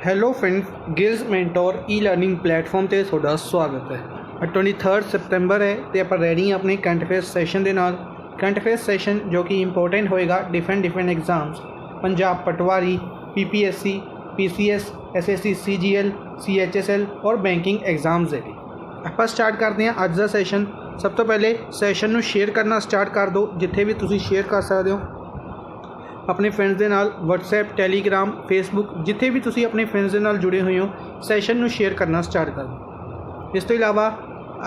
Hello friends, Giles mentor ਈ learning platform ਤੇ ਤੁਹਾਡਾ ਸਵਾਗਤ ਹੈ। 23 ਸਤੰਬਰ ਹੈ ਤੇ ਆਪਾਂ ਰੈਡੀ ਆਪਣੇ ਕਰੰਟ ਅਫੇਅਰਸ ਸੈਸ਼ਨ ਦੇ ਨਾਲ। ਕਰੰਟ ਅਫੇਅਰਸ ਸੈਸ਼ਨ ਜੋ ਕਿ ਇੰਪੋਰਟੈਂਟ ਹੋਏਗਾ ਡਿਫਰੈਂਟ ਐਗਜ਼ਾਮਸ, ਪੰਜਾਬ ਪਟਵਾਰੀ, PPSC, PCS, SSC, CGL, CHSL और ਬੈਂਕਿੰਗ ਐਗਜ਼ਾਮਸ ਦੇ ਲਈ। ਆਪਾਂ ਸਟਾਰਟ ਕਰਦੇ ਹਾਂ ਅੱਜ ਦਾ ਸੈਸ਼ਨ। ਸਭ ਤੋਂ ਪਹਿਲੇ ਸੈਸ਼ਨ ਨੂੰ ਸ਼ੇਅਰ ਕਰਨਾ ਸਟਾਰਟ ਕਰ ਦਿਓ, ਜਿੱਥੇ ਵੀ ਤੁਸੀਂ ਸ਼ੇਅਰ ਕਰ ਸਕਦੇ ਹੋ अपने फ्रेंड्स के नाल। WhatsApp, Telegram, Facebook, जिथे भी तुसी अपने फ्रेंड्स के नाल जुड़े हुए हो, सैशन नू शेयर करना स्टार्ट कर दो। इस तो इलावा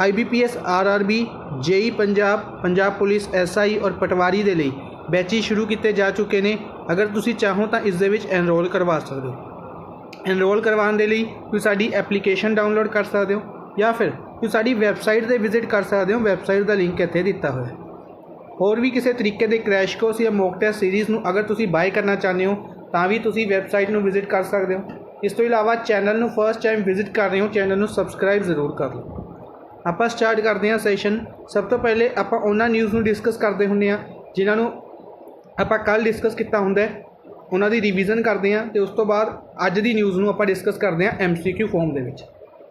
IBPS, RRB, JEE Punjab, Punjab police, SI और पटवारी दे लई बैचेज शुरू किए जा चुके हैं। अगर तुसी चाहो तो इस दे विच एनरोल करवा सकते हो। एनरोल करवाने दे लई तुसी साडी एप्लीकेशन डाउनलोड कर सकते हो या फिर तुसी साडी वैबसाइट ते विजिट कर सकते हो। वैबसाइट का लिंक इत्थे दिता हुआ है। होर भी किसी तरीके के क्रैश कोर्स या मॉक टेस्ट सीरीज़ नू अगर तुसी बाय करना चाहते हो तो भी तुसी वैबसाइट नू विजिट कर सकते हो। इस तो इलावा चैनल नू फर्स्ट टाइम विजिट कर रहे हो, चैनल नू सबसक्राइब जरूर कर लो। आप स्टार्ट करते हैं सैशन। सब तो पहले आप उन्होंने न्यूज़ नू डिस्कस करते होंगे जिन्होंने आप कल डिस्कस किया होंगे, उन्होंने रिविजन करते हैं तो उस तो बाद अज की न्यूज़ नू आप डिस्कस करते हैं MCQ फॉर्म के विच।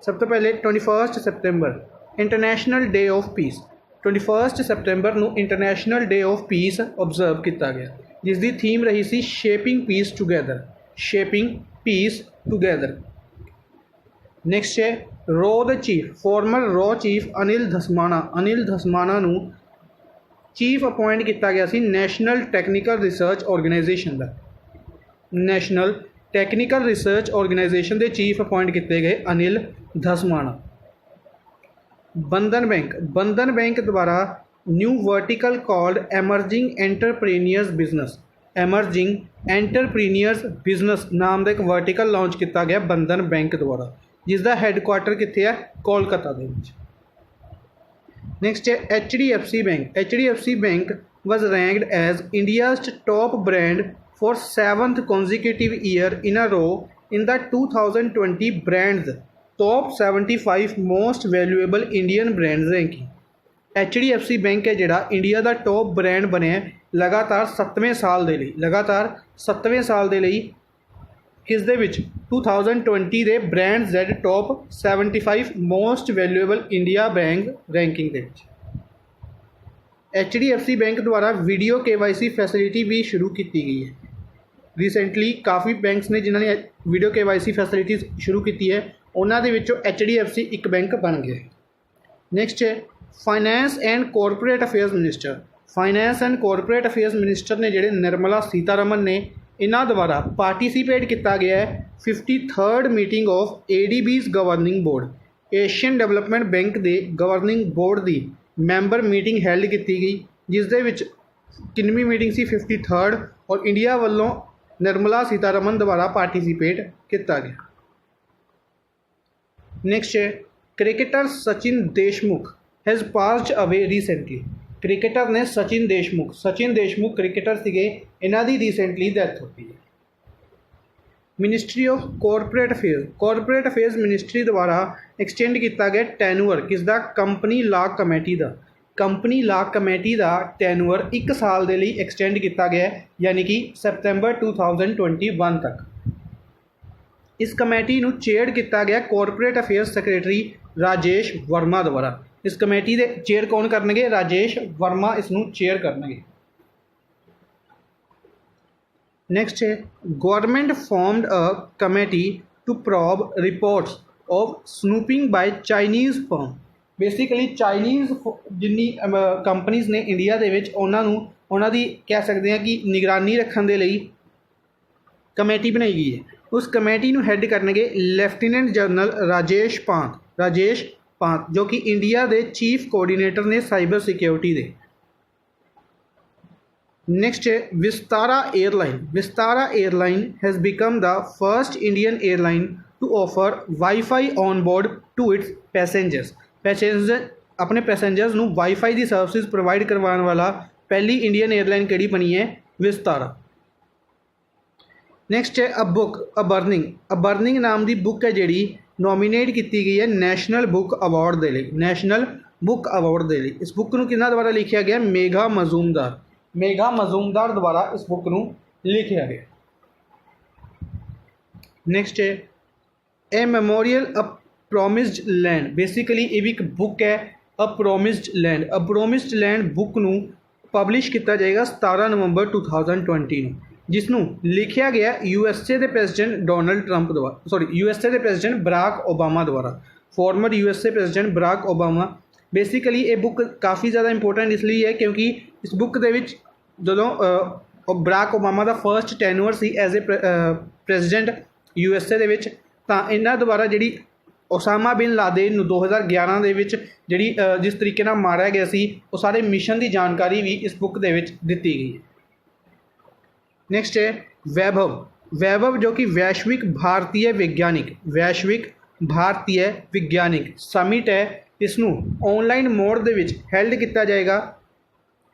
सब तो पहले 21 सतंबर इंटरनेशनल डे ऑफ पीस। 21 सतंबर ਨੂੰ international day of peace observe किया गया, जिसकी थीम रही सी shaping peace together. Shaping peace together. Next है रॉ द चीफ। फॉर्मर रॉ चीफ अनिल धस्माना। अनिल धस्माना ਨੂੰ चीफ अपॉइंट किया गया सी नैशनल टैक्नीकल रिसर्च ऑर्गेनाइजेशन का। नैशनल टैक्नीकल रिसर्च ऑर्गेनाइजेशन के चीफ अपॉइंट किए गए अनिल धस्माना। बंधन बैंक। बंधन बैंक द्वारा new vertical called emerging entrepreneurs business. Emerging entrepreneurs business नाम का एक वर्टिकल लॉन्च किया गया बंधन बैंक द्वारा, जिसका हैडक्वार्टर कितने है? कोलकाता के विच। नैक्सट है HDFC bank. HDFC bank was ranked as India's top brand for 7th consecutive year in a row in the 2020 brands top 75 most valuable Indian brand ranking. HDFC bank है जिहड़ा India का top brand बनया लगातार 7वें साल के लिए। लगातार 7वें साल के लिए किस दे विच 2020 के brand Z top 75 most valuable India bank ranking के विच। HDFC बैंक द्वारा वीडियो KYC फैसिलिटी भी शुरू की गई है। रिसेंटली काफ़ी बैंक्स ने जिन्होंने वीडियो KYC फैसिलिटी शुरू की है, उन्होंने विचों HDFC एक बैंक बन गया। नैक्सट है finance and corporate affairs minister. Finance and corporate affairs minister ने जिहड़े निर्मला सीतारमन ने, इन्हां द्वारा पार्टिसिपेट किया गया है 53rd meeting of ADB's governing board. Asian development bank के गवर्निंग बोर्ड की मैंबर मीटिंग हैल्ड की गई, जिस दे विच कितनी मीटिंग सी? 53rd, और इंडिया वालों निर्मला सीतारमन द्वारा पार्टिसिपेट किया गया। नैक्सट है cricketer Sachin Deshmukh has passed away recently. Cricketer ने सचिन देशमुख क्रिकेटर सीगे, इन्हां दी रिसेंटली डेथ होती है। Ministry of corporate affairs ministry द्वारा एक्सटेंड किया गया टैनूअर किसका? कंपनी लॉ कमेटी का। कंपनी लॉ कमेटी का टैनूअर 1 साल के लिए एक्सटेंड किया गया, यानी कि सितंबर 2021 तक। इस कमेटी को चेयर किया गया corporate affairs secretary Rajesh Verma द्वारा। इस कमेटी के चेयर कौन करनगे? राजेश वर्मा इसनू चेयर करनगे। नैक्सट है government formed a committee to probe reports of snooping by Chinese firm. Basically Chinese जिन्नी कंपनीज ने इंडिया दे विच उन्हां दी कह सकते हैं कि निगरानी रखने के लिए कमेटी बनाई गई है। उस कमेटी को हैड करनगे लैफ्टिनेंट जनरल राजेश पांत, जो कि इंडिया के चीफ कोऑर्डिनेटर ने साइबर सिक्योरिटी दे। नैक्सट है Vistara airline. Vistara airline has become the first Indian airline to offer wifi on board to its passengers. अपने पैसेंजर्स को वाईफाई की सर्विस प्रोवाइड करवाने वाला पहली इंडियन एयरलाइन किहड़ी बनी है? विस्तारा। नैक्सट है अ बर्निंग नाम की बुक है जिहड़ी नॉमीनेट की गई है नैशनल बुक अवार्ड के लिए। नैशनल बुक अवार्ड के लिए इस बुक को किन्हां द्वारा लिखा गया? मेघा मजूमदार द्वारा इस बुक को लिखा गया। नैक्सट है ए मैमोरीयल अ प्रोमिस्ड लैंड। बेसिकली ये भी एक बुक है अ प्रोमिस्ड लैंड। अ प्रोमिस्ड लैंड बुक नूं पब्लिश किया जाएगा 17 नवंबर 2020 ਨੂੰ, जिसनों लिखिया गया USA के प्रेजिडेंट डोनाल्ड ट्रंप द्वारा, सॉरी USA के प्रेजिडेंट बराक ओबामा द्वारा, former USA president Barack Obama. Basically ये बुक काफ़ी ज़्यादा इंपोर्टेंट इसलिए है क्योंकि इस बुक के विच जदों बराक ओबामा का फर्स्ट टैन्योर सी एज ए प्रेजिडेंट USA दे विच, तां इन्हां द्वारा जिहड़ी ओसामा बिन लादेन नूं 2011 दे विच जिहड़ी जिस तरीके नाल मारिया गया सी वो सारे मिशन की जानकारी भी इस बुक दे विच दित्ती गई है। नेक्स्ट है वैभव। वैभव जो कि वैश्विक भारतीय विज्ञानिक समिट है, इसनूं ऑनलाइन मोड दे विच हैल्ड किया जाएगा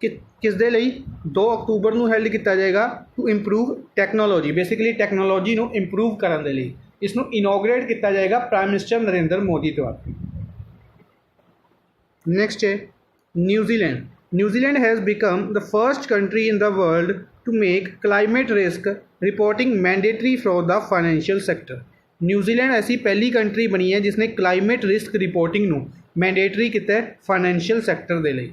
कि किस दे लई 2 अक्तूबर नूं हैल्ड किया जाएगा to improve technology. Basically technology नूं इंप्रूव करन दे लई इसनूं इनॉग्रेट किया जाएगा प्राइम मिनिस्टर नरेंद्र मोदी द्वारा। नेक्स्ट है New Zealand. New Zealand has become the first country in the world to make climate risk reporting mandatory for the financial sector. New Zealand ऐसी पहली कंट्री बनी है जिसने क्लाइमेट रिस्क रिपोर्टिंग नूं मैंडेटरी किया फाइनेंशियल सैक्टर दे लई।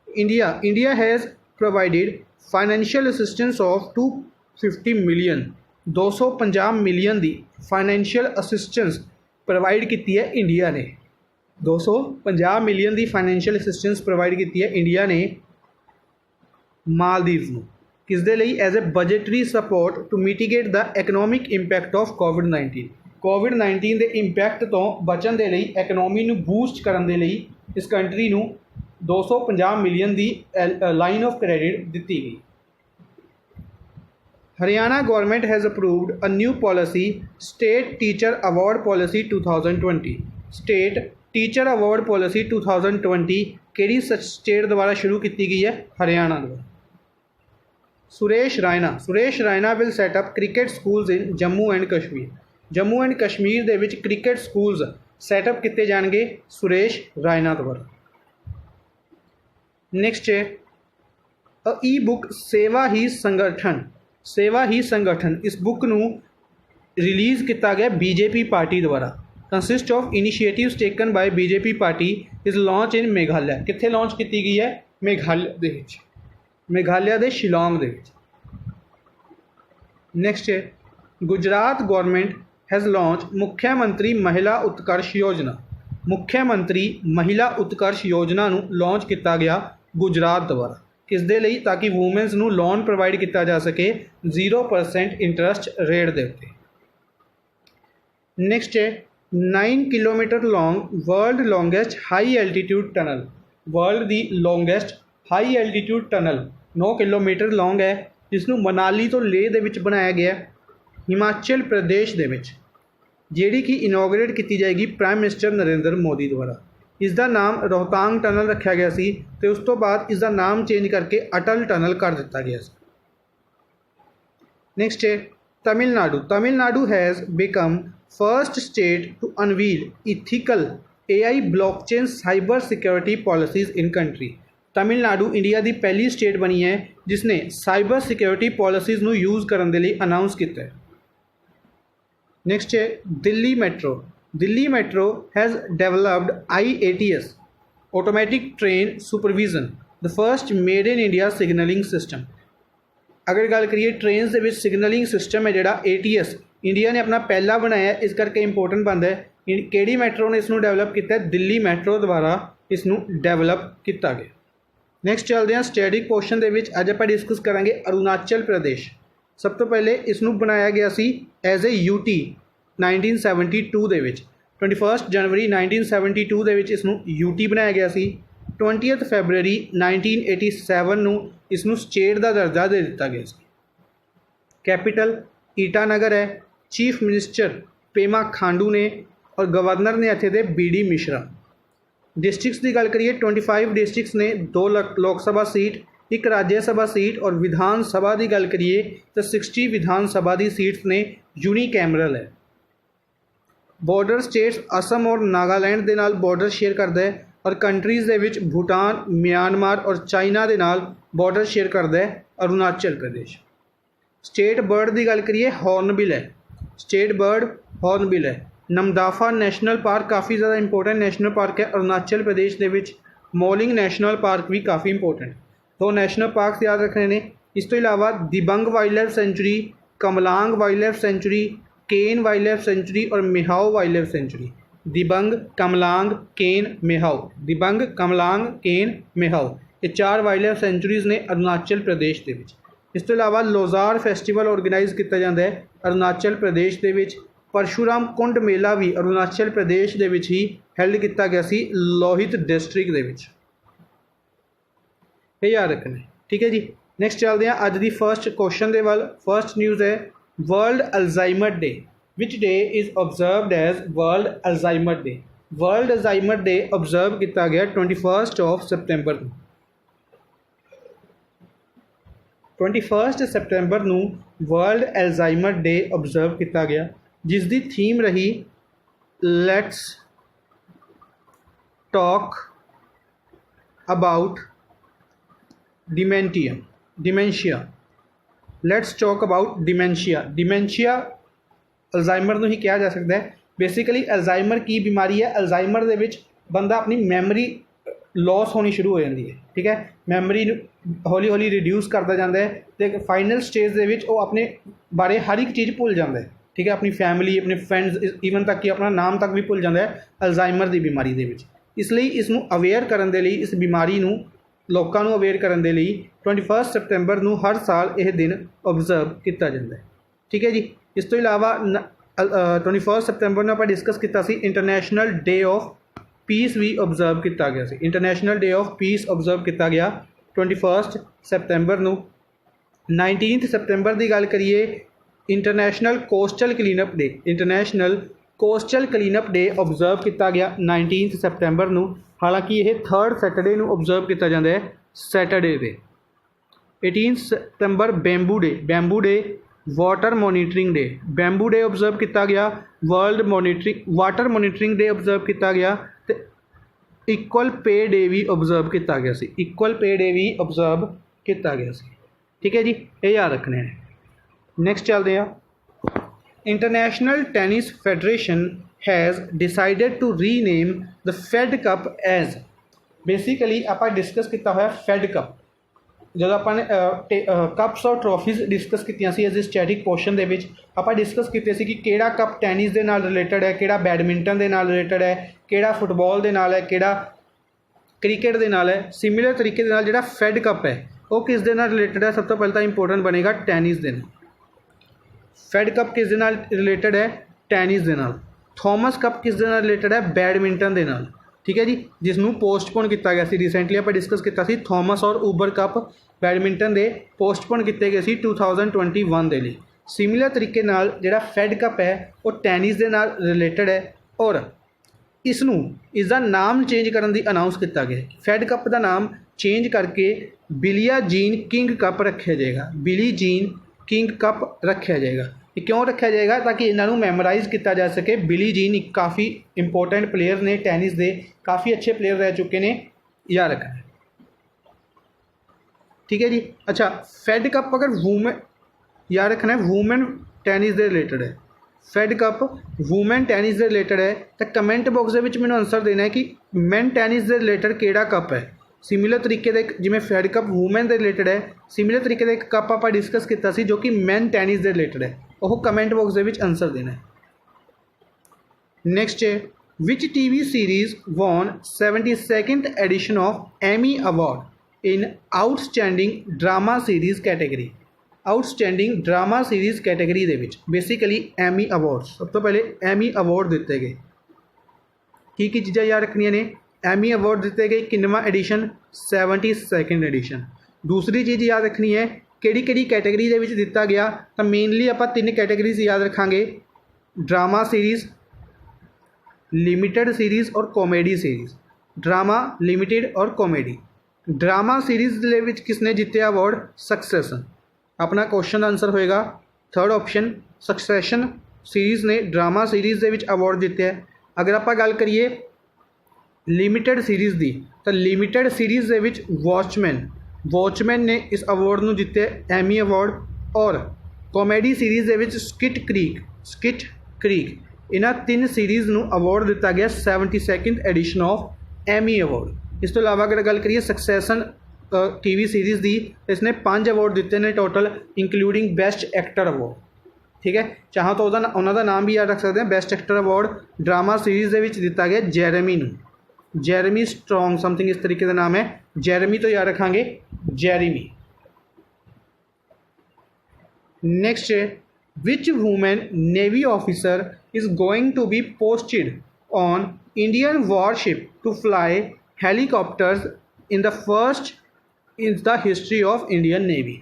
India has provided financial assistance of 250 million 250 million की फाइनेंशियल असिस्टेंस प्रोवाइड की है इंडिया ने। 250 मिलियन की फाइनेंशियल असिस्टेंस प्रोवाइड की है इंडिया ने मालदीव्स नूं, किस दे लई as a budgetary support to mitigate the economic impact of कोविड-19। कोविड-19 के इंपैक्ट तो बचन दे लई इकनॉमी नूं बूस्ट करन दे लई इस कंट्री नूं 250 मिलियन की लाइन ऑफ क्रेडिट दिती गई। Haryana government has approved a new policy state teacher award policy 2020। State teacher award policy 2020 केड़ी स्टेट द्वारा शुरू की गई है? हरियाणा द्वारा। Suresh Raina will setup cricket schools in Jammu and Kashmir. Jammu and Kashmir they which cricket schools setup किए जाएंगे सुरेश रायना द्वारा। नेक्स्ट है अ ई बुक सेवा ही संगठन। इस बुक नूं रिलीज़ किया गया बीजेपी पार्टी द्वारा। Consist of initiatives taken by BJP party is launch in Meghalaya. कित्थे लॉन्च की गई है? मेघालय दे शिलोंग दे विच। नेक्स्ट है गुजरात गवर्नमेंट हैज़ लॉन्च मुख्यमंत्री महिला उत्कर्ष योजना। मुख्यमंत्री महिला उत्कर्ष योजना नूं लॉन्च किया गया गुजरात द्वारा, किस दे लई? ताकि वूमेंस नूं लोन प्रोवाइड किया जा सके 0% इंटरस्ट रेट दे उत्ते। नेक्स्ट है 9 kilometre long world longest high altitude tunnel. World दी longest high altitude tunnel 9 kilometre long है, जिसनूं मनाली तो लेह दे विच बनाया गया हिमाचल प्रदेश दे विच, जिहड़ी कि इनॉग्रेट की जाएगी प्राइम मिनिस्टर नरेंद्र मोदी द्वारा। इसका नाम रोहतांग टनल रखा गया सी ते उस तो बाद इसका नाम चेंज करके अटल टनल कर दिता गया। नेक्स्ट है Tamil Nadu has become first state to unveil ethical AI blockchain cyber security policies in country. Tamil Nadu India की पहली स्टेट बनी है जिसने साइबर सिक्योरिटी पॉलिसीज़ नूं यूज़ करने के लिए अनाउंस किया है। नेक्स्ट है Delhi metro has developed IATS automatic train supervision the first made in India signalling system. अगर गल करिए ट्रेन के सिग्नलिंग सिस्टम है जोड़ा ATS इंडिया ने अपना पहला बनाया, इस करके इंपोर्टेंट बनता है। केड़ी मेट्रो ने इसनूं डेवलप किया? दिल्ली मेट्रो द्वारा इसनूं डेवलप किया गया। नैक्सट चलते हैं स्टैटिक क्वेश्चन के विच अज आपां डिस्कस करांगे अरुणाचल प्रदेश। सब तो पहले इसनूं बनाया गया सी एज ए UT 1972 दे विच। 21 जनवरी 1972 दे विच इसनूं UT बनाया गया सी। 20 फरवरी 1987 नूं इसनूं स्टेट का दर्जा दे दिता गया सी। कैपिटल ईटानगर है। चीफ मिनिस्टर पेमा खांडू ने और गवर्नर ने इत्थे दे BD मिश्रा। डिस्ट्रिक्ट्स की गल करिए 25 डिस्ट्रिक्ट्स ने 2 लोकसभा सीट, 1 राज्य सभा सीट और विधान सभा की गल करिए तो 60 विधान सभा की सीट्स ने यूनीकैमरल है। बॉर्डर स्टेट्स असम और नागालैंड के नाल बॉर्डर शेयर करता है और कंट्रीज़ दे विच भूटान, म्यांमार और चाइना के नाल बॉर्डर शेयर करता है अरुणाचल प्रदेश। स्टेट बर्ड की गल करिए हॉर्नबिल है, स्टेट बर्ड हॉर्नबिल है। नमदाफा नैशनल पार्क काफ़ी ज़्यादा इंपोर्टेंट नैशनल पार्क है अरुणाचल प्रदेश के विच। मोलिंग नैशनल पार्क भी काफ़ी इंपोर्टेंट, तो नैशनल पार्क याद रखने ने। इस तो इलावा Dibang wildlife sanctuary, Kamlang wildlife sanctuary, Kane wildlife sanctuary और Mehao wildlife sanctuary. Dibang, Kamlang, Kane, Mehao, Dibang, Kamlang, Kane, Mehao, ये 4 वाइल्ड लाइफ सेंचुरीज़ ने अरुणाचल प्रदेश के विच। इस तो इलावा लोजार फैसटीवल ऑर्गेनाइज किया जाता है अरुणाचल प्रदेश के विच। परशुराम कुंड मेला भी अरुणाचल प्रदेश के विच ही हैल्ड किया गया सी लोहित डिस्ट्रिक्ट के विच। ये याद रखना है, ठीक है जी। नैक्सट चलते हैं अज की फर्स्ट क्वेश्चन के वाल। फर्स्ट न्यूज़ है world Alzheimer day. Which day is observed as world Alzheimer day. World Alzheimer day observe किया गया 21 सितंबर को। 21 सितंबर को वर्ल्ड अल्जाइमर डे ऑब्जर्व किया गया, जिसकी थीम रही let's talk about dementia. Let's talk about dementia Alzheimer को ही कहा जा सकता है। बेसिकली अल्जाइमर की बीमारी है, अल्जाइमर दे विच बंदा अपनी मैमरी लॉस होनी शुरू हो जाती है, ठीक है। मैमरी हौली हौली रिड्यूस करता जाता है, तो फाइनल स्टेज दे विच वो अपने बारे हर एक चीज़ भुल जाता है, ठीक है। अपनी फैमिली, अपने फ्रेंड्स, ईवन तक कि अपना नाम तक भी भुल जाता है अल्जाइमर की बीमारी दे विच। इसलिए इसनूं अवेयर करने के लिए, इस बीमारी नूं लोकां नूं अवेयर करने के लिए 21 सितंबर को हर साल यह दिन ऑब्जर्व किया जाता है, ठीक है जी। इस तो इलावा 21 सितंबर को आप डिस्कस किया सी इंटरनेशनल डे ऑफ पीस भी ऑब्जर्व किया गया सी। International day of peace observe किया गया 21 सितंबर को। 19 सितंबर की गल करिए international coastal cleanup day. International coastal cleanup day observe किया गया 19 सितंबर को। हालांकि यह 3rd सैटरडे को ऑब्जर्व किया जाता है सैटरडे पे। 18 सितंबर bamboo day. Bamboo day water monitoring day. Bamboo day observe किया गया। World water monitoring day observe किया गया। तो इक्वल पे डे भी ऑब्जर्व किया गया सी। इक्वल पे डे भी ऑब्जर्व किया गया सी, ठीक है जी। ये याद रखने हैं। नैक्सट चलते हैं। International tennis federation has decided to rename the Fed Cup as. Basically आप डिस्कस किया हुआ फेड कप, जो अपन कप्स और ट्रॉफीज़ डिस्कस कीतियां सी एज स्टैटिक पोर्शन दे विच। आप डिस्कस कीते सी कि केड़ा कप टैनिस दे नाल रिलेटेड है, केड़ा बैडमिंटन दे नाल रिलेटेड है, केड़ा फुटबॉल दे नाल है, केड़ा क्रिकेट दे नाल है। सिमिलर तरीके दे नाल जिहड़ा फेड कप है वो किस दे नाल रिलेटेड है, सब तो पहले तो इंपोर्टेंट बनेगा टैनिस दे नाल। फेड कप किस दे नाल रिलेटेड है, टैनिस दे नाल। थॉमस कप किस दे नाल रिलेटेड है, बैडमिंटन दे नाल, ठीक है जी। जिसनूं पोस्टपोन किया गया सी रिसेंटली आप डिस्कस किया सी। थॉमस और ऊबर कप बैडमिंटन दे पोस्टपोन किए गए सी 2021 के लिए। सिमिलर तरीके नाल जिहड़ा फेड कप है वो टैनिस दे नाल रिलेटेड है और इसनूं इसका नाम चेंज करने की अनाउंस किया गया। फेड कप का नाम चेंज करके बिलिया जीन किंग कप रखा जाएगा। बिली जीन किंग कप रखा जाएगा। ये क्यों रखा जाएगा, ताकि इन्हों मैमोराइज किया जा सके। बिली जीन एक काफ़ी इंपोर्टेंट प्लेयर ने टैनिस के, काफ़ी अच्छे प्लेयर रह चुके हैं, याद रखना है, ठीक है जी। अच्छा, फेड कप अगर वूमेन याद रखना है वूमेन टैनिस के रिलेटेड है। फेड कप वूमेन टैनिस के रिलेटेड है तो कमेंट बॉक्स के मैंने आंसर देना है कि मैन टैनिस के रिलेटेड केड़ा कप है। सिमिलर तरीके का जिमें फेड कप वूमेन के रिलेटेड है, सिमिलर तरीके का एक कप आप डिस्कस किया सी जो कि मैन टैनिस के रिलेटेड है, वो कमेंट बॉक्स के आंसर देना है। नैक्सट है विच TV series won 72nd edition of Emmy award in outstanding drama series category. Outstanding drama series category दे विच बेसिकली एमी अवार्ड, सब तो पहले एमी अवार्ड दिते गए। की चीज़ां याद रखनियां ने, एमी अवार्ड दिते गए किन्नवां एडिशन, 72nd एडिशन। दूसरी चीज़ याद रखनी है किहड़ी कैटेगरी दे विच दिता गया, तो मेनली आप 3 कैटेगरीज याद रखांगे, ड्रामा सीरीज़, लिमिटेड सीरीज़ और कॉमेडी सीरीज़। ड्रामा, लिमिटेड और कॉमेडी। ड्रामा सीरीज़ दे विच किसने जितया अवार्ड, सक्सेसन। अपना क्वेश्चन आंसर होएगा 3rd ऑप्शन, सक्सेशन सीरीज़ ने ड्रामा सीरीज़ दे विच अवार्ड जितया है। अगर आप गल करिए लिमिटेड सीरीज़ की, तो लिमिटेड सीरीज़ दे विच वॉचमैन ने इस अवार्ड को जितया एमी अवार्ड। और कॉमेडी सीरीज़ दे विच स्किट क्रीक इन्हां 3 सीरीज़ नूं अवॉर्ड दिता गया 72nd edition of Amy award. इस तो इलावा अगर गल करिए सक्सैसन टीवी सीरीज़ की, इसने 5 अवॉर्ड दिते ने total, including best actor award. ठीक है, चाहो तो उन्होंने नाम भी याद रख सकते हैं। Best actor award drama series के विच दिता गया जेरेमी नूं, जेरेमी स्ट्रॉन्ग समथिंग इस तरीके का नाम है। जेरेमी तो याद रखांगे जेरेमी। नेक्स्ट है विच women navy officer is going to be posted on Indian warship to fly helicopters in the first in the history of Indian navy.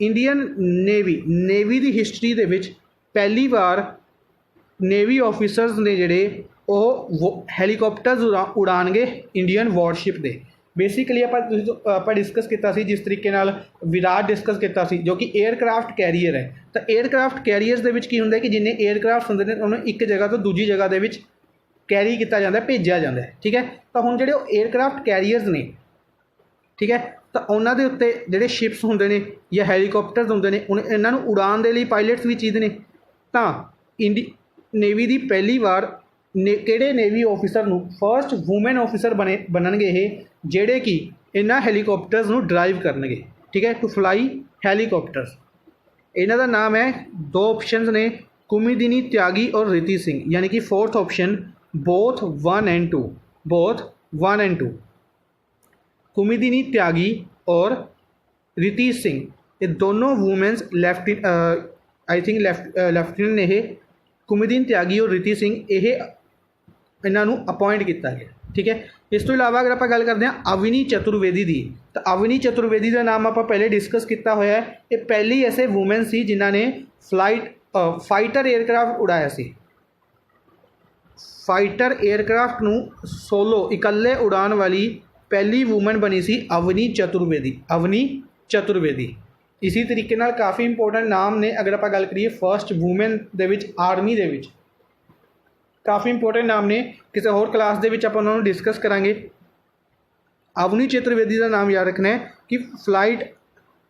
Indian navy की हिस्टरी दे विच पहली बार नेवी ऑफिसर्स ने जिहड़े वो हैलीकॉप्टर्स उड़ाणगे इंडियन वॉरशिप दे। बेसिकली आप डिस्कस किया जिस तरीके नाल विराट डिस्कस किया जो कि एयरक्राफ्ट कैरीयर है। तो एयरक्राफ्ट कैरीयर्स दे विच की हुंदा है कि जिन्ने एयरक्राफ्ट हुंदे ने उन्हें एक जगह तो दूजी जगह दे विच कैरी किया जाता है, भेजा जाता है। ठीक है, तो हुण जिहड़े एयरक्राफ्ट कैरीयर्स ने, ठीक है, तो उन्हां दे उत्ते जिहड़े शिप्स हुंदे ने या हैलीकॉप्टर्स हुंदे ने इन्हां नूं उड़ान दे लई पायलट्स भी चाहीदे ने। तो नेवी की पहली बार किहड़े नेवी ऑफिसर नूं फर्स्ट वूमेन ऑफिसर बनणगे ये जिहड़े कि इन्हां हैलीकॉप्टर्स नूं ड्राइव करनगे। ठीक है, टू फ्लाई हैलीकॉप्टर्स। इन्हां दा नाम है, 2 ऑप्शंस ने, कुमुदिनी त्यागी और रिति सिंह, यानी कि 4th option both 1 and 2, both 1 and 2। कुमुदिनी त्यागी और रिति सिंह ये दोनों वूमेंस लेफ्टिनेंट ने। ये कुमुदिनी त्यागी और रिति सिंह ये इन्हों अपॉइंट किया गया। ठीक है, इस तो इलावा अगर आप गल करते हैं अवनी चतुर्वेदी की, तो अवनी चतुर्वेदी का नाम आप पहले डिस्कस किया होया है। ये पहली ऐसे वूमेन सी जिन्हों ने फाइटर एयरक्राफ्ट उड़ाया सी। फाइटर एयरक्राफ्ट नूं सोलो इकल्ले उड़ान वाली पहली वूमन बनी सी अवनी चतुर्वेदी। इसी तरीके नाल काफ़ी इंपोर्टेंट नाम ने अगर आप गल करिए फर्स्ट वूमेन दे विच आर्मी दे विच काफ़ी इंपोर्टेंट नाम ने, किसी होर क्लास दे विच आपां उन्होंने डिस्कस करांगे। अवनी चतुर्वेदी का नाम याद रखना है कि फ्लाइट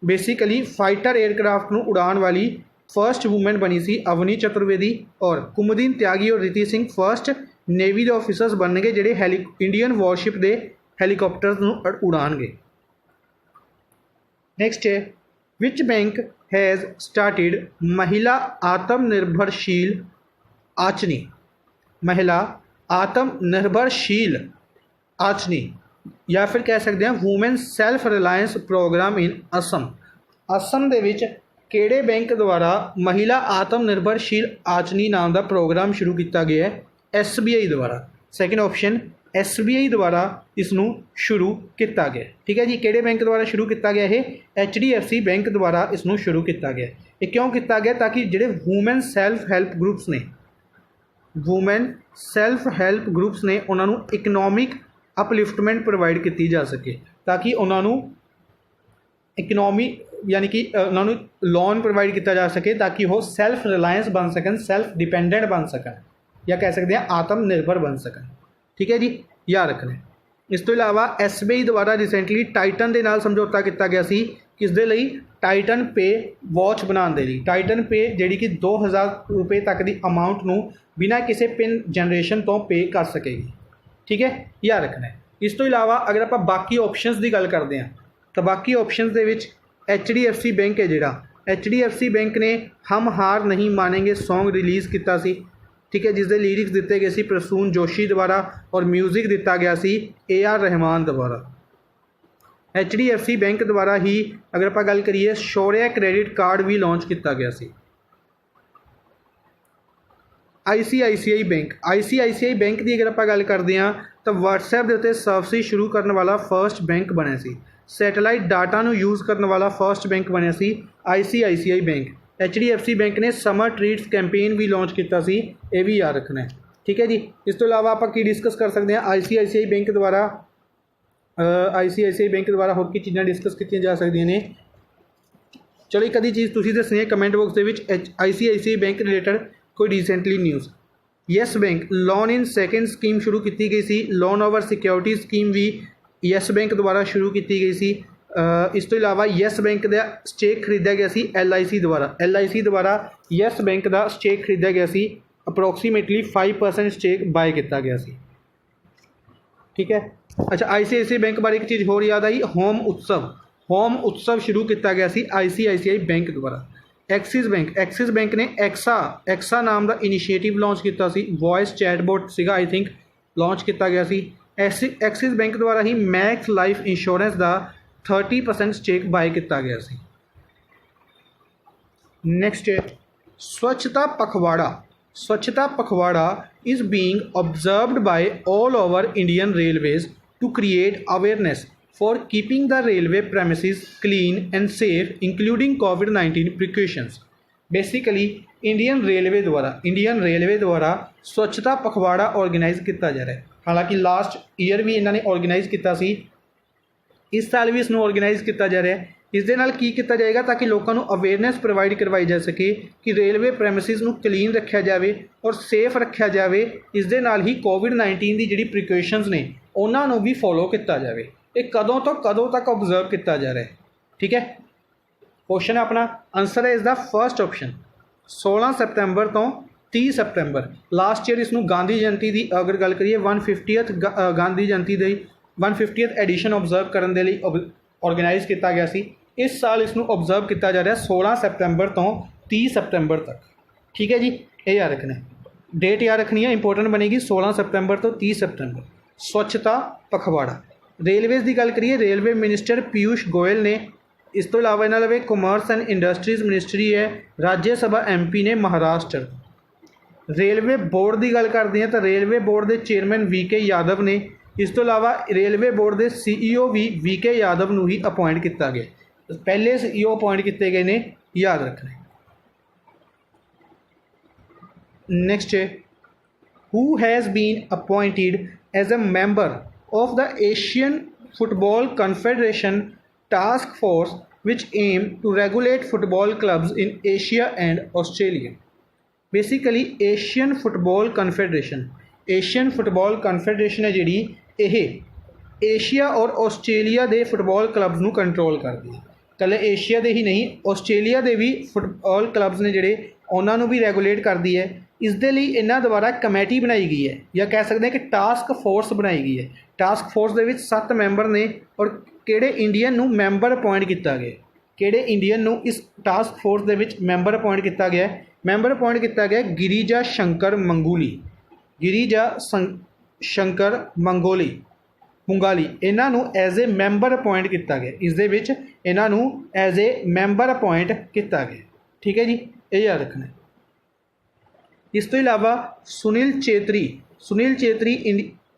बेसिकली फाइटर एयरक्राफ्ट नूं उड़ान वाली फर्स्ट वूमेन बनी सी अवनी चतुर्वेदी। और कुमुदिनी त्यागी और रिति सिंह फर्स्ट नेवी के ऑफिसर्स बनणगे जिहड़े इंडियन वॉरशिप के हैलीकॉप्टर्स नूं उड़ाणगे। नेक्स्ट है विच बैंक हैज़ स्टार्टेड महिला आत्मनिर्भरशील आचनी। महिला आत्मनिर्भरशील आचनी या फिर कह सकते हैं वूमेन सैल्फ रिलायंस प्रोग्राम इन असम। असम दे विच किहड़े बैंक द्वारा महिला आत्मनिर्भरशील आचनी नाम का प्रोग्राम शुरू किया गया है? SBI द्वारा। सेकंड ऑप्शन SBI द्वारा इसनूं शुरू किया गया। ठीक है जी, किहड़े बैंक द्वारा शुरू किया गया है? HDFC बैंक द्वारा इसनूं शुरू किया गया। ये क्यों किया गया? ताकि जिहड़े वूमेन सैल्फ हैल्प ग्रुप्स ने उन्होंने इकनॉमिक अपलिफ्टमेंट प्रोवाइड की जा सके, ताकि उन्होंने इकनॉमी यानी कि उन्होंने लोन प्रोवाइड किया जा सके ताकि वो सैल्फ रिलायंस बन सकन, सैल्फ डिपेंडेंट बन सकन, या कह सकते हैं आत्मनिर्भर बन सकन। ठीक है जी, याद रखना है। इस तो इलावा SBI द्वारा रिसेंटली टाइटन के नाल समझौता किया गया सी, किस दे लई? टाइटन पे वॉच बनाने के लिए। टाइटन पे जिहड़ी कि 2000 रुपये तक की अमाउंट नूं बिना किसी पिन जनरेशन तो पे कर सकेगी। ठीक है, याद रखना है। इस तो इलावा अगर आप बाकी ऑप्शनस की गल करते हैं तो बाकी ऑप्शनस दे विच HDFC बैंक है जिहड़ा HDFC बैंक ने हम हार नहीं मानेंगे सॉन्ग रिलीज़ किया सी। ठीक है, जिसके लिरिक्स दिते गए सी प्रसून जोशी द्वारा और म्यूजिक दिता गया सी AR रहमान द्वारा। HDFC बैंक द्वारा ही अगर आप गल करिए शौर्य क्रेडिट कार्ड भी लॉन्च किया गया सी। ICICI बैंक की अगर आप गल करते हैं तो WhatsApp के उत्ते सर्विस शुरू करने वाला फर्स्ट बैंक बने सी। सैटेलाइट डाटा नूं यूज़ करने वाला फर्स्ट बैंक बने सी ICICI बैंक। HDFC बैंक ने समर ट्रीट्स कैंपेन भी लॉन्च किया सी, ये भी याद रखना है। ठीक है जी, इस तो इलावा आप की डिस्कस कर सकते हैं ICICI बैंक द्वारा होर की चीज़ां डिस्कस की जा सकदियां ने। चलो एक अद्धी चीज़ तुसीं दसनी है कमेंट बॉक्स के विच ICICI बैंक रिलेटेड कोई recently news. Yes bank loan in second scheme शुरू की गई सी। लोन ओवर सिक्योरिटी स्कीम भी येस बैंक द्वारा शुरू की गई सी। इस तो इलावा यस बैंक का स्टेक खरीदा गया सी LIC द्वारा। LIC द्वारा यस बैंक का स्टेक खरीदा गया सी, अप्रोक्सीमेटली 5% स्टेक बाय किया गया सी। ठीक है। अच्छा, ICICI बैंक बारे एक चीज़ होर याद आई, होम उत्सव शुरू किया गया सी ICICI बैंक द्वारा। एक्सिस बैंक ने एक्सा नाम का इनिशिएटिव लॉन्च किया सी, वॉइस चैटबोट सीगा आई थिंक लॉन्च किया गया सी। एक्सिस बैंक द्वारा ही मैक्स लाइफ इंश्योरेंस का 30% स्टेक बाय किया गया सी। Next Swachhta Pakhwada is being observed by all over Indian railways to create awareness for keeping the railway premises clean and safe including COVID-19 precautions। Basically Indian railway द्वारा स्वच्छता पखवाड़ा organise किया जा रहा है। हालांकि लास्ट ईयर भी इन्होंने ऑर्गेनाइज किया सी, इस साल भी इसनूं ऑर्गेनाइज किया जा रहा है। इस दे नाल की किया जाएगा ताकि लोगों को अवेयरनेस प्रोवाइड करवाई जा सके कि रेलवे प्रैमिसिस नूं क्लीन रखा जाए और सेफ रखा जाए। इस दे नाल ही COVID-19 की जिहड़ी प्रिकॉशनस ने उन्होंने भी फॉलो किया जाए। ये कदों तो कदों तक ऑब्जर्व किया जा रहा है। ठीक है, क्वेश्चन है अपना, आंसर है इसका फर्स्ट ऑप्शन 16 सितंबर तो 30 सितंबर। लास्ट ईयर इसनूं गांधी जयंती की अगर गल करिए 150th गांधी जयंती की 150th एडिशन ऑब्जर्व करने के लिए ऑर्गेनाइज किया गया सी। इस साल इसनूं ऑब्जर्व किया जा रहा है 16 सितंबर तो 30 सितंबर तक। ठीक है जी, ये याद रखना है, डेट याद रखनी है, इंपोर्टेंट बनेगी 16 सितंबर तो 30 सितंबर। स्वच्छता पखवाड़ा। रेलवेज़ की गल करिए, रेलवे मिनिस्टर पीयूष गोयल ने, इस तो इलावा इन्होंने लवे कॉमर्स एंड इंडस्ट्रीज़ मिनिस्ट्री है, राज्य सभा MP ने महाराष्ट्र। रेलवे बोर्ड की गल करते हैं तो रेलवे बोर्ड के चेयरमैन VK यादव ने, इस तो इलावा रेलवे बोर्ड के CEO भी VK यादव को ही अपॉइंट किया गया। पहले CEO अपॉइंट किए गए ने, याद रखना। नेक्स्ट है, who has been appointed as a member of the Asian Football Confederation task force which aim to regulate football clubs in Asia and Australia। Basically Asian Football Confederation है जिहड़ी ये Asia और आस्ट्रेलिया के football clubs नूं control करदी है। कल्ले Asia के ही नहीं, आस्ट्रेलिया के भी फुटबॉल क्लब्स ने जिहड़े उन्होंने भी रेगूलेट करती है। इस दे लई इन्हां द्वारा कमेटी बनाई गई है, या कह सकते हैं कि टास्क फोर्स बनाई गई है। टास्क फोर्स दे विच 7 मैंबर ने, और किहड़े इंडियन नूं मैंबर अपॉइंट किया गया, किहड़े इंडियन नूं इस टास्क फोर्स दे विच मैंबर अपॉइंट किया गया। मैंबर अपॉइंट किया गया गिरिजा शंकर मुंगाली, इन्हां नूं एज ए मैंबर अपॉइंट किया गया। इस दे विच इन्हां नूं एज ए मैंबर अपॉइंट किया गया। ठीक है जी, ये याद रखना। इस तो इलावा सुनील चेत्री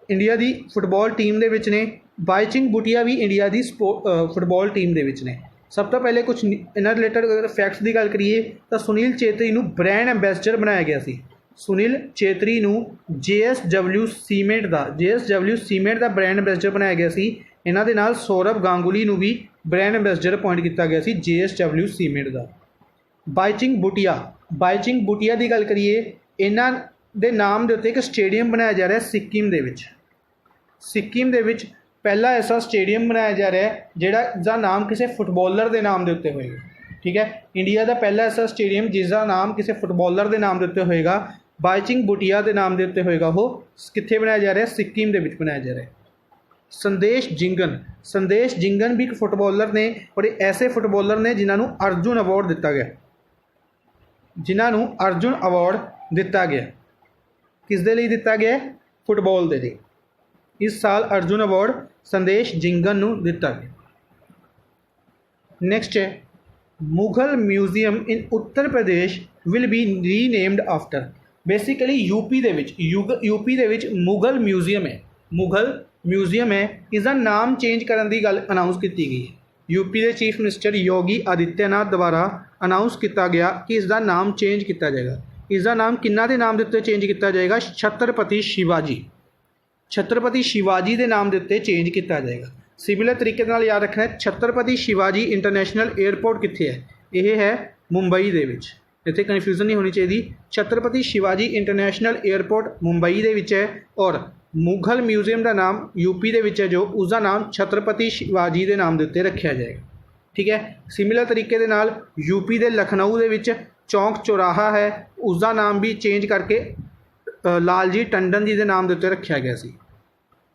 इंडिया की फुटबॉल टीम दे विच ने, बाईचिंग बुटिया भी इंडिया की फुटबॉल टीम दे विच ने। सब तो पहले कुछ इन्हां रिलेटेड अगर फैक्ट्स की गल करिए तो सुनील चेत्री नूं ब्रांड एंबैसडर बनाया गया सी। सुनील चेत्री नूं JSW सीमेंट का ब्रांड एंबैसडर बनाया गया सी। इन्हां दे नाल सौरभ गांगुली नूं भी ब्रांड एंबैसडर अपॉइंट किया गया सी JSW सीमेंट का। बाईचिंग बुटिया की गल करिए, इन्हां दे नाम दे उत्ते एक स्टेडियम बनाया जा रहा है सिक्किम दे विच पहला ऐसा स्टेडियम बनाया जा रहा है जिहदा नाम किसी फुटबॉलर के नाम के उत्ते होएगा। ठीक है, इंडिया का पहला ऐसा स्टेडियम जिसका नाम किसी फुटबॉलर के नाम के उत्ते होएगा, बाईचिंग बुटिया के नाम के उत्ते होएगा। वो कित्थे बनाया जा रहा है? सिक्किम दे विच बनाया जा रहा है। संदेश जिंगन भी एक फुटबॉलर ने, और ऐसे फुटबॉलर ने जिन्होंने अर्जुन अवार्ड दिता गया। किस दे लई दिता गया? फुटबॉल दे लई। इस साल अर्जुन अवार्ड संदेश जिंगन नूं दिता गया। नेक्स्ट है, Mughal museum in Uttar Pradesh will be renamed after. Basically UP they which Mughal museum है, इसका नाम चेंज करने की गल अनाउंस की गई है। यूपी के चीफ मिनिस्टर योगी आदित्यनाथ द्वारा अनाउंस किया गया कि इसका नाम चेंज किया जाएगा। इसका नाम किन्ना दे नाम के उत्ते चेंज किया जाएगा? छत्रपति शिवाजी के नाम के उत्ते चेंज किया जाएगा। सिमिलर तरीके नाल याद रखना है, छत्रपति शिवाजी इंटरनेशनल एयरपोर्ट कित्थे है? यह है मुंबई दे विच। इत्थे कन्फ्यूजन नहीं होनी चाहिए। छत्रपति शिवाजी इंटरनेशनल एयरपोर्ट मुंबई दे विच है, और मुगल म्यूजियम का नाम यूपी दे विच है जो उसका नाम छत्रपति शिवाजी के नाम के उत्ते रखा जाएगा। ठीक है, सिमिलर तरीके दे नाल यूपी के लखनऊ दे विच चौंक चौराहा है, उसका नाम भी चेंज करके लालजी टंडन जी के नाम के उत्ते रखा गया सी।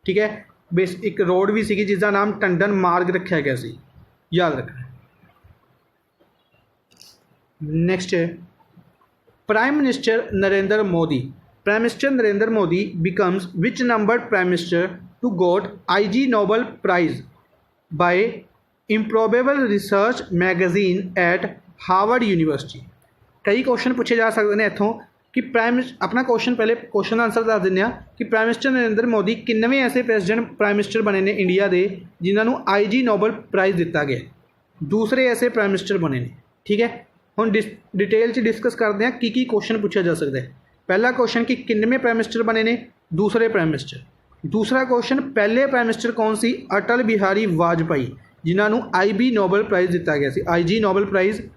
ठीक है, बेस एक रोड भी सी जिसका नाम टंडन मार्ग रखा गया सी, याद रखना। नेक्स्ट है prime minister Narendra Modi. Prime minister Narendra Modi becomes विच number prime minister to got IG Nobel prize by improbable research magazine at Harvard university. कई क्वेश्चन पूछे जा सकते हैं इतों कि अपना क्वेश्चन पहले क्वेश्चन आंसर दस दें कि प्राइम मिनिस्टर नरेंद्र मोदी किन्नवें ऐसे प्रेसिडेंट प्राइम मिनिस्टर बने ने इंडिया के जिन्होंने IG नोबल प्राइज दिता गया, दूसरे ऐसे प्राइम मिनिस्टर बने ने। ठीक है, हम डिटेल च डिस्कस करते हैं कि क्वेश्चन पूछा जा सकता है। पहला क्वेश्चन कि किन्नवें प्राइम मिनिस्टर बने ने दूसरे प्राइम मिनिस्टर। दूसरा क्वेश्चन पहले प्राइम मिनिस्टर कौन सी अटल बिहारी वाजपेयी जिन्होंने IB नोबल प्राइज दिता गया सी। IG Nobel prize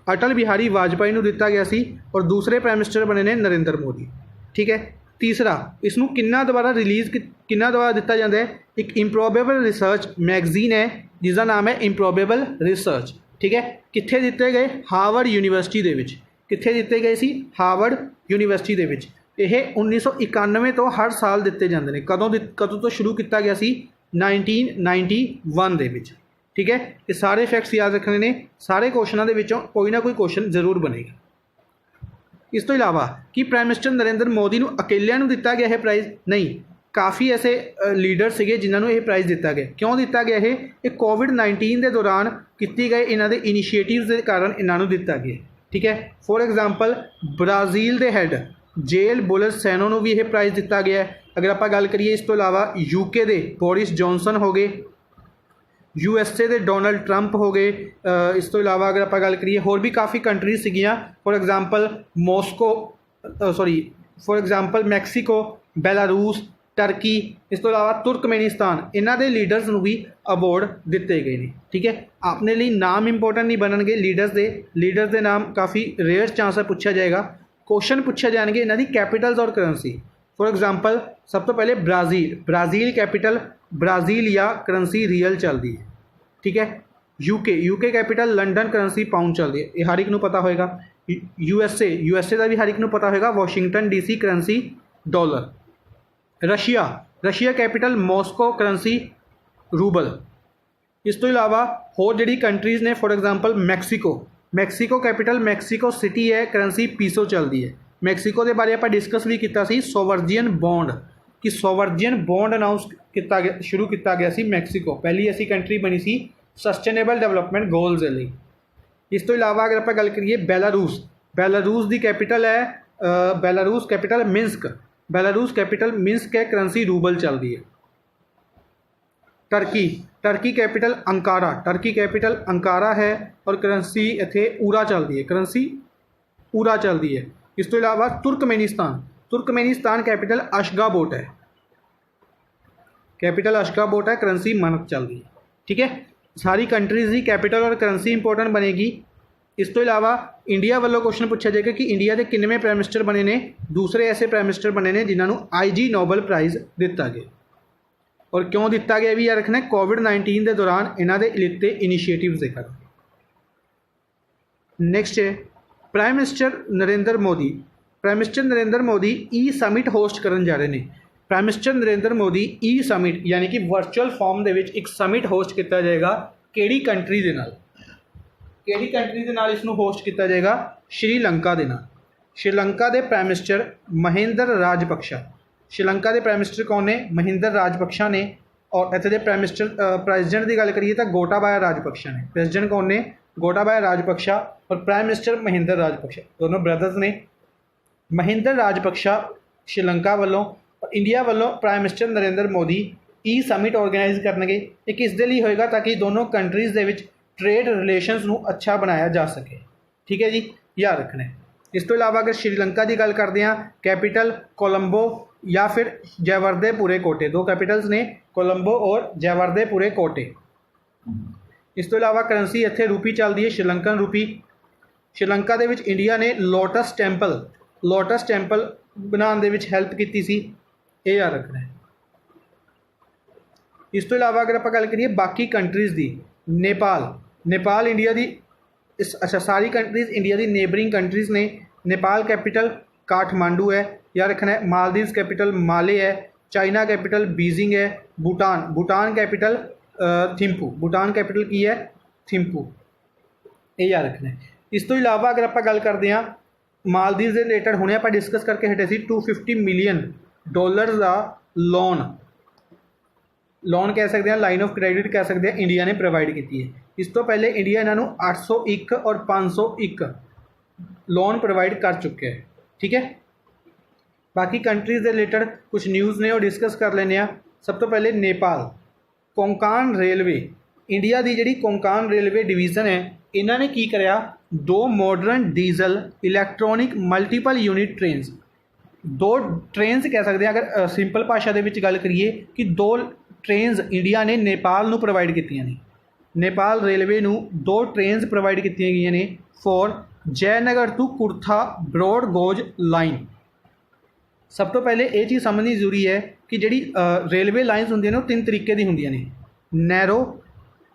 Atal Bihari Vajpayee को दिता गया सी और दूसरे प्राइम मिनिस्टर बने ने नरेंद्र मोदी। ठीक है, तीसरा इसनों किन्ना दोबारा रिलीज़ किन्ना दोबारा दिता जाता है, एक इंप्रोबेबल रिसर्च मैगजीन है जिसका नाम है इंप्रोबेबल रिसर्च। ठीक है, कित्थे दिते गए, हार्वर्ड यूनीवर्सिटी दे विच। कित्थे दिते गए सी, हार्वर्ड यूनीवर्सिटी दे विच। यह 1991 तो हर साल दिते जाते हैं। कदों तो शुरू किया गया सी, 1991 दे विच। ठीक है, ये सारे फैक्ट्स याद रखने ने, सारे क्वेश्चनों के विचों कोई ना कोई क्वेश्चन जरूर बनेगा। इस तो इलावा कि प्राइम मिनिस्टर नरेंद्र मोदी को अकेलिया दिता गया है प्राइज़, नहीं, काफ़ी ऐसे लीडर से जिन्होंने यह प्राइज़ दिता गया। क्यों दिता गया है, ये कोविड-19 के दौरान किए गए इन्हों के इनीशिएटिव्स के कारण इन्हों दिता गया। ठीक है, फॉर एग्जाम्पल ब्राज़ील के हैड जेल बोल्सोनारो को भी यह प्राइज़ दिता गया है। अगर आप गल करिए इस तो इलावा UK के बोरिस जॉनसन हो गए, USA के डोनाल्ड ट्रंप हो गए। इस तो इलावा अगर आप गल करिए होर भी काफ़ी कंट्रीज सीगियां, for example Mexico, Belarus, Turkey, इस तो इलावा तुर्कमेनिस्तान, इन्हों के लीडर्स को भी अवार्ड दिते गए हैं। ठीक है, अपने लिए नाम इंपोर्टेंट नहीं बननगे लीडर्स के नाम काफ़ी रेयर चांस है पूछा जाएगा। क्वेश्चन पूछे जाएंगे इन्हों की कैपिटल्स और करंसी। फॉर एग्जाम्पल सब तो पहले ब्राज़ील कैपिटल ब्राज़ील या करंसी रियल चलती है। ठीक है, UK capital London, currency pound चलती है, ये हर एक को पता होगा। USA का भी हर एक को पता होगा, Washington DC currency dollar. Russia capital Moscow, currency rouble. इस तो इलावा होर जिहड़ी कंट्रीज़ ने, for example Mexico capital Mexico city है, करंसी पीसो चलती है। मैक्सीको के बारे आप डिस्कस भी किया सोवर्जियन बॉन्ड, कि सोवर्जियन बॉन्ड अनाउंस किया गया, शुरू किया गया सी मैक्सीको, पहली ऐसी कंट्री बनी सी सस्टेनेबल डेवलपमेंट गोल्स के लिए। इस तो इलावा अगर आप गल करिए बेलारूस की कैपिटल है बेलारूस कैपिटल मिन्स्क है, करंसी रूबल चलती है। टर्की कैपिटल अंकारा है और करंसी इत्थे ऊरा चलती है। इस तो इलावा तुर्कमेनिस्तान कैपिटल अशगाबोट है, करंसी मनक चलती है। ठीक है, सारी कंट्रीज़ की कैपिटल और करंसी इंपोर्टेंट बनेगी। इस तो इलावा इंडिया वालों क्वेश्चन पूछा जाएगा कि इंडिया के किन्नवें प्राइम मिनिस्टर बने ने, दूसरे ऐसे प्राइम मिनिस्टर बने ने जिन्होंने IG नोबल प्राइज़ दिता गया और क्यों दिता गया भी याद रखना है, कोविड-19 के दौरान इन्हों के लिते इनीशिएटिव्स के कारण। नेक्स्ट है प्राइम मिनिस्टर नरेंद्र मोदी ई समिट होस्ट करन जा रहे हैं। प्राइम मिनिस्टर नरेंद्र मोदी ई समिट यानी कि वर्चुअल फॉर्म के एक समिट होस्ट किया जाएगा, किहड़ी कंट्री दे नाल इसनूं होस्ट किया जाएगा, श्रीलंका के नाल। श्रीलंका के प्राइम मिनिस्टर महिंदा राजपक्षा। श्रीलंका के प्राइम मिनिस्टर कौन ने, महिंदा राजपक्षा ने। और इत्थे दे प्राइम मिनिस्टर प्रेजिडेंट की गल करिए तो गोटाबाया राजपक्षा ने। प्रेजिडेंट कौन ने, गोटाबाया राजपक्षा, और प्राइम मिनिस्टर महिंदा राजपक्षा, दोनों ब्रदर्स ने। महिंदा राजपक्षा श्रीलंका वालों और इंडिया वालों प्राइम मिनिस्टर नरेंद्र मोदी ई समिट ऑर्गेनाइज करनगे। ये किस दे लई होएगा, ताकि दोनों कंट्रीज़ दे विच ट्रेड रिलेशनस नूं अच्छा बनाया जा सके। ठीक है जी, याद रखना है। इस तो इलावा अगर श्रीलंका की गल करते हैं, कैपिटल कोलंबो या फिर जयवर्देपुरे कोटे, दो कैपिटल्स ने, कोलंबो और जयवर्देपुरे कोटे। इस तो इलावा करंसी इत्थे रूपी चलती है, श्रीलंकन रूपी। श्रीलंका दे विच इंडिया ने लोटस टैंपल बनाने दे विच हैल्प की सी, ये याद रखना है। इस तो इलावा अगर आप गल करिए बाकी कंट्रीज़ की, नेपाल इंडिया की अच्छा सारी कंट्रीज़ इंडिया की नेबरिंग कंट्रीज़ ने। नेपाल कैपिटल काठमांडू है, या रखना है। मालदीव्स कैपिटल माले है। चाइना कैपिटल बीजिंग है। भूटान कैपिटल थिम्पू, भूटान कैपिटल की है थिम्पू, ये याद रखना है। इस तो इलावा अगर आप गल करते हैं मालदीव्स के रिलेटेड, हुणे आप डिस्कस करके हटे सी $250 मिलियन का लोन कह सकते हैं, लाइन ऑफ क्रेडिट कह सकते हैं, इंडिया ने प्रोवाइड की है। इस तो पहले इंडिया इन्हों 801 और 501 लोन प्रोवाइड कर चुके हैं। ठीक है, बाकी कंट्रीज़ के रिलेटेड कुछ न्यूज़ ने वो डिस्कस कर लेने। सब तो पहले नेपाल कोंकान रेलवे, इंडिया की जी कोंकान रेलवे डिवीज़न है, इन्होंने की कराया 2 modern diesel electronic multiple unit trains, 2 trains कह सकते हैं अगर सिंपल भाषा के गल करिए कि 2 ट्रेनस इंडिया ने नेपाल नूं प्रोवाइड कीतियां ने। नेपाल रेलवे नूं 2 ट्रेनस प्रोवाइड कीतियां गईयां ने for Jaynagar to Kurtha broad gauge line. सब तो पहले ये चीज़ समझनी जरूरी है कि जी रेलवे लाइनस होंगे ने 3 तरीके की होंगे ने, नैरो,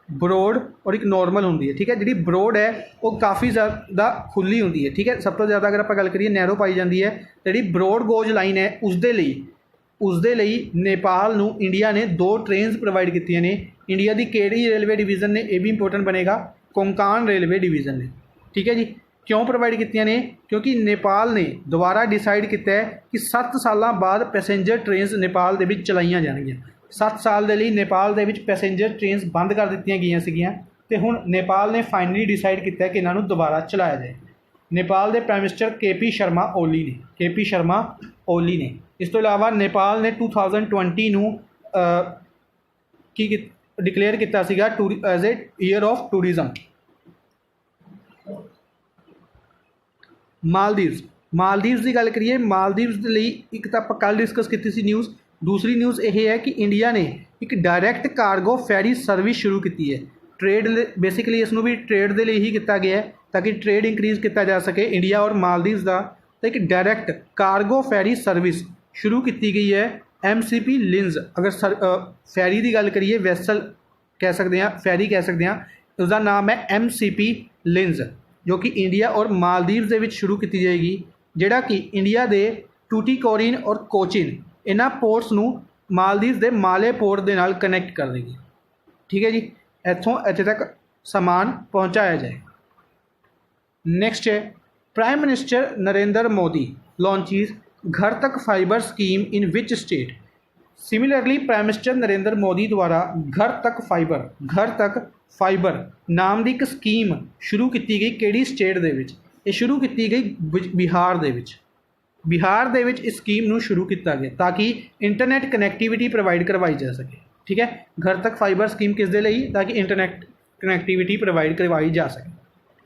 ब्रॉड और एक नॉर्मल होंगी है। ठीक है, जी ब्रॉड है वो काफ़ी ज़्यादा खुली होंगी है। ठीक है, सब तो ज़्यादा अगर आप गल करिए नैरो पाई जाती है। जी ब्रॉड गोज लाइन है उसदे लई नेपाल नूं इंडिया ने 2 ट्रेनस प्रोवाइड कीतियां ने। इंडिया की केड़ी रेलवे डिवीज़न ने, यह भी इंपोर्टेंट बनेगा, कोंकान रेलवे डिवीज़न ने। ठीक है जी, क्यों प्रोवाइड कीतियां ने? क्योंकि नेपाल ने दोबारा डिसाइड किया है कि 7 साल बाद पैसेंजर ट्रेनस नेपाल दे विच चलाईयां जाणगियां। 7 साल के लिए नेपाल दे विच पैसेंजर ट्रेनस बंद कर दित्तियां गईयां सीगियां ते हुण नेपाल ने फाइनली डिसाइड किया है कि इन्हां नूं दोबारा चलाया जाए। नेपाल के prime minister KP Sharma Oli ने। इस तो इलावा नेपाल ने 2020 नूं की डिकलेयर किया सीगा as a year of tourism. Maldives की गल करिए, मालदीव्स के लिए एक तो आप कल डिस्कस की सी न्यूज़। दूसरी न्यूज़ यह है कि इंडिया ने एक डायरैक्ट कार्गो फैरी सर्विस शुरू की है। ट्रेड बेसिकली इसनूं भी ट्रेड के लिए ही किया गया है ताकि ट्रेड इंक्रीज़ किया जा सके इंडिया और मालदीव्स का। तो एक डायरैक्ट कार्गो फैरी सर्विस शुरू की गई है MCP लिंज। अगर फैरी की गल करिए, वैसल कह सकते हैं, फैरी कह सकते हैं, उसका नाम है MCP लिंज, जो कि इंडिया और मालदीव्स के शुरू की जाएगी, जिहड़ा कि इंडिया के टूटीकोरिन और कोचिन इन्हां पोर्ट्स नूं मालदीव्स के माले पोर्ट के नाल कनैक्ट कर देगी। ठीक है जी, इत्थों इत्थे तक सामान पहुँचाया जाए। नेक्स्ट है प्राइम मिनिस्टर नरेंद्र मोदी लॉन्चीज घर तक fibre scheme in which state. Similarly prime minister Narendra Modi द्वारा घर तक फाइबर नाम की एक स्कीम शुरू की गई किहड़ी स्टेट दे विच? ये शुरू की गई बिहार दे विच इस स्कीम नूं शुरू किया गया ताकि इंटरनेट कनैक्टिविटी प्रोवाइड करवाई जा सके। ठीक है, घर तक फाइबर स्कीम किस दे लई? ताकि इंटरनेट कनैक्टिविटी प्रोवाइड करवाई जा सके।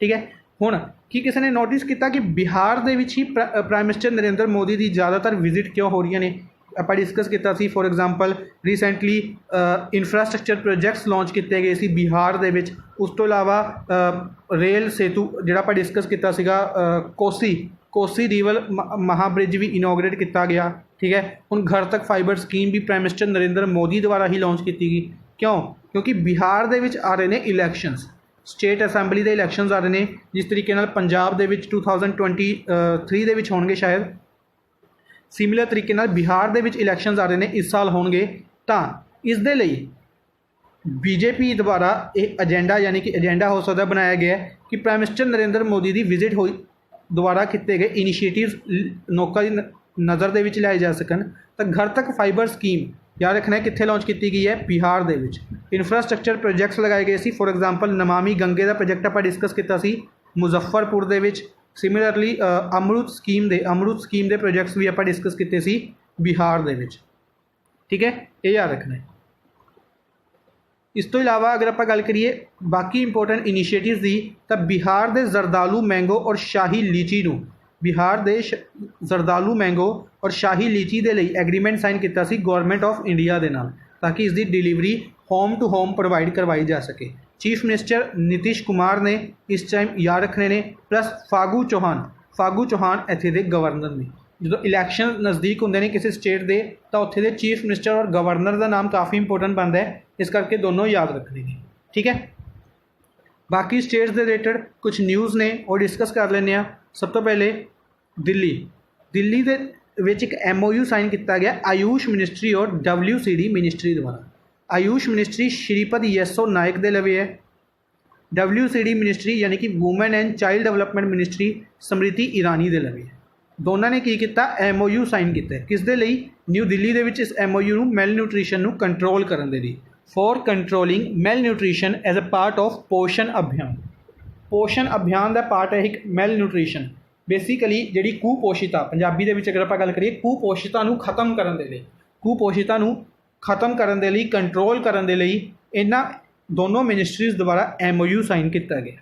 ठीक है, हुण कि किसी ने नोटिस किया कि बिहार दे विच ही प्राइम मिनिस्टर नरेंद्र मोदी की ज़्यादातर विजिट क्यों हो रही ने? आप डिस्कस किया सी for example recently infrastructure projects launch किए गए सी बिहार दे विच। उस तो इलावा रेल सेतु जिहड़ा आप डिस्कस किया सीगा कोसी रिवर महाब्रिज भी इनोग्रेट किया गया। ठीक है, हुण घर तक फाइबर स्कीम भी प्राइम मिनिस्टर नरेंद्र मोदी द्वारा ही लॉन्च की गई। क्यों? क्योंकि बिहार दे विच आ रहे हैं इलैक्शनस, स्टेट असैंबली के इलैक्शनस आ रहे हैं, जिस तरीके नाल पंजाब दे विच 2023 दे विच होणगे शायद, सिमिलर तरीके नाल बिहार दे विच इलैक्शनस आ रहे हैं इस साल होणगे। तां इस दे लई बीजेपी द्वारा एक एजेंडा यानी कि एजेंडा हो सकता बनाया गया है कि प्राइम मिनिस्टर नरेंद्र मोदी की विजिट होई द्वारा किए गए इनिशिएटिव्स लोगों की नज़र दे विच लाए जा सकन। तो घर तक फाइबर स्कीम याद रखना है कित्थे लॉन्च की गई है? बिहार दे विच। इंफ्रास्ट्रक्चर प्रोजैक्ट्स लगाए गए सी, फॉर एग्जाम्पल नमामि गंगे का प्रोजैक्ट आप डिस्कस किया सी मुजफ्फरपुर दे विच। सिमिलरली अमृत स्कीम के प्रोजैक्ट्स भी आप डिस्कस किए सी बिहार दे विच। ठीक है, ये याद रखना है। इस तो इलावा अगर आप गल करिए बाकी इंपोर्टेंट इनिशिएटिव्स की, तो बिहार के जरदालू मैंगो और शाही लीची नूं, बिहार के जरदालू मैंगो और शाही लीची के लिए एग्रीमेंट साइन किया सी गवर्नमेंट ऑफ इंडिया के नाल, ताकि इसकी delivery home to home provide करवाई जा सके। चीफ मिनिस्टर नीतीश कुमार ने इस टाइम याद रखने ने, प्लस फागू चौहान इत्थे दे गवर्नर ने। जो इलैक्शन नज़दीक होंगे ने किसी स्टेट के तो उत्थे दे चीफ मिनिस्टर और गवर्नर का नाम काफ़ी इंपोर्टेंट बनता है, इस करके दोनों याद रखने ने। ठीक है, बाकी स्टेट्स के रिलेटेड कुछ न्यूज़ ने और डिस्कस कर लेने आ। सब तो पहले दिल्ली के विच एक MOU साइन किया गया आयुष मिनिस्ट्री और WCD मिनिस्ट्री द्वारा। आयुष मिनिस्ट्री श्रीपद येसो नायक दे लवे है, WCD मिनिस्ट्री यानी कि women and child development ministry Smriti Irani दे लवे है। दोनों ने की किया MOU साइन किया किस दे लई, न्यू दिल्ली दे विच इस MOU नू मैल न्यूट्रीशन नू कंट्रोल करन दे लई, for controlling malnutrition as a part of Poshan Abhiyan. पोषण अभियान का पार्ट है एक मैल न्यूट्रीशन, बेसिकली जिहड़ी कुपोषिता पंजाबी दे विच अगर आपां गल करिए कुपोषिता नू खत्म करन दे लई, कुपोषिता नू खत्म करन दे लई कंट्रोल करन दे लई इन्हां दोनों मिनिस्ट्रीज़ द्वारा MOU साइन किया गया।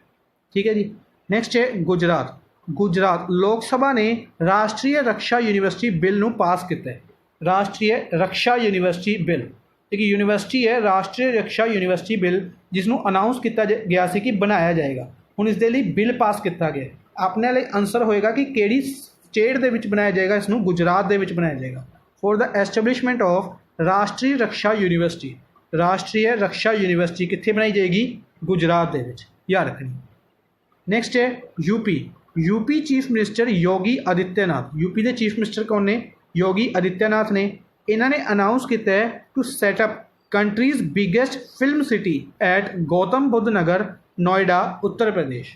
ठीक है जी। नेक्स्ट है गुजरात लोक सभा ने राष्ट्रीय रक्षा यूनिवर्सिटी बिल नू पास किया है। राष्ट्रीय रक्षा यूनिवर्सिटी बिल एक यूनिवर्सिटी है, राष्ट्रीय रक्षा यूनिवर्सिटी बिल जिसनों अनाउंस किया गया सी कि बनाया जाएगा, हुण इस दे लई बिल पास किया गया। अपने लिए आंसर होएगा कि किहड़ी स्टेट दे विच बनाया जाएगा, इसनूं गुजरात दे विच बनाया जाएगा। फॉर द एस्टैब्लिशमेंट ऑफ राष्ट्रीय रक्षा यूनिवर्सिटी, राष्ट्रीय रक्षा यूनिवर्सिटी कित्थे बनाई जाएगी, गुजरात दे विच, याद रखनी। नेक्स्ट है UP chief minister Yogi Adityanath. UP के चीफ मिनिस्टर कौन ने, योगी आदित्यनाथ ने। इन्होंने अनाउंस किया है to set up country's biggest film city at Gautam Buddh Nagar Noida Uttar Pradesh.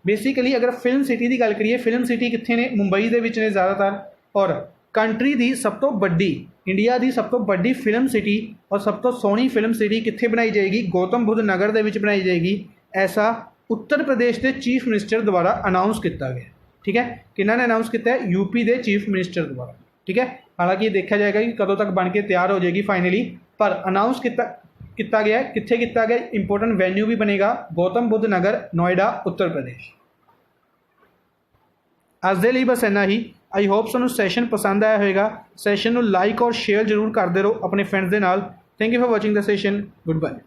Basically अगर फिल्म सिटी की गल करिए, फिल्म सिटी कित्थे ने, मुंबई दे विच ने ज़्यादातर, और कंट्री की सब तो बड़ी इंडिया की सब तो बड़ी फिल्म सिटी और सब तो सोहनी फिल्म सिटी कित्थे बनाई जाएगी, गौतम बुद्ध नगर दे विच बनाई जाएगी। ऐसा उत्तर प्रदेश के चीफ मिनिस्टर द्वारा अनाउंस किया गया। ठीक है, किन्हों ने अनाउंस किया, यूपी के चीफ मिनिस्टर द्वारा। ठीक है, हालांकि देखा जाएगा कि कदों तक बन के तैयार हो जाएगी फाइनली, पर अनाउंस किया गया। कित्थे किया गया, इंपोर्टेंट वेन्यू भी बनेगा गौतम बुद्ध नगर नोएडा उत्तर प्रदेश। अज दे लई बस इन्ना ही। आई होप तुहानूं सैशन पसंद आया होगा। सैशन नूं लाइक और शेयर जरूर करते रहो अपने फ्रेंड्स के नाल। Thank you for watching the session. Good bye.